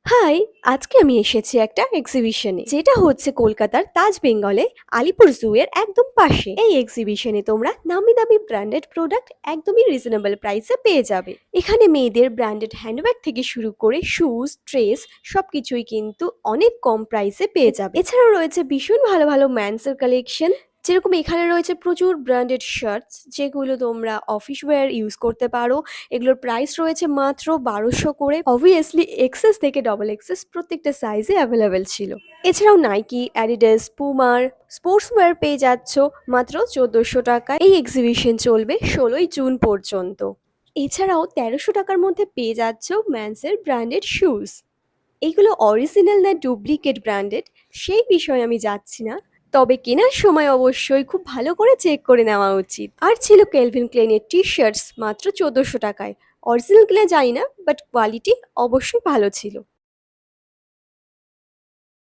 High! আজকে আমি এসেছি একটা এক্সিবিশনে, যেটা হচ্ছে কলকাতার তাজ বেঙ্গলে আলিপুর জু এর একদম পাশে। এই এক্সিবিশনে তোমরা নামি দামি ব্র্যান্ডেড প্রোডাক্ট একদমই রিজনেবল প্রাইসে পেয়ে যাবে। এখানে মেয়েদের ব্র্যান্ডেড হ্যান্ডব্যাগ থেকে শুরু করে শুজ, ড্রেস সবকিছুই কিন্তু অনেক কম প্রাইসে পেয়ে যাবে। এছাড়াও রয়েছে ভীষণ ভালো ভালো ম্যানসের কালেকশন। যেরকম এখানে রয়েছে প্রচুর ব্র্যান্ডেড শার্টস, যেগুলো তোমরা অফিস ওয়্যার ইউজ করতে পারো। এগুলোর প্রাইস রয়েছে মাত্র 1200 করে। অবভিয়াসলি এক্সেস থেকে ডবল এক্সেস প্রত্যেকটা সাইজে অ্যাভেলেবেল ছিল। এছাড়াও নাইকি, অ্যাডিডাস, পুমার স্পোর্টস ওয়্যার পেয়ে যাচ্ছ মাত্র 1400 টাকায়। এই এক্সিবিশন চলবে 16ই জুন পর্যন্ত। এছাড়াও 1300 টাকার মধ্যে পেয়ে যাচ্ছ ম্যানসের ব্র্যান্ডেড শুজ। এইগুলো অরিজিনাল না ডুপ্লিকেট ব্র্যান্ডেড সেই বিষয়ে আমি যাচ্ছি না, তবে কেনার সময় অবশ্যই খুব ভালো করে চেক করে নেওয়া উচিত। আর ছিল কেলভিন ক্লেনের টি শার্টস মাত্র 1400 টাকায়। অরিজিনাল কিনা জানি না, বাট কোয়ালিটি অবশ্যই ভালো ছিল।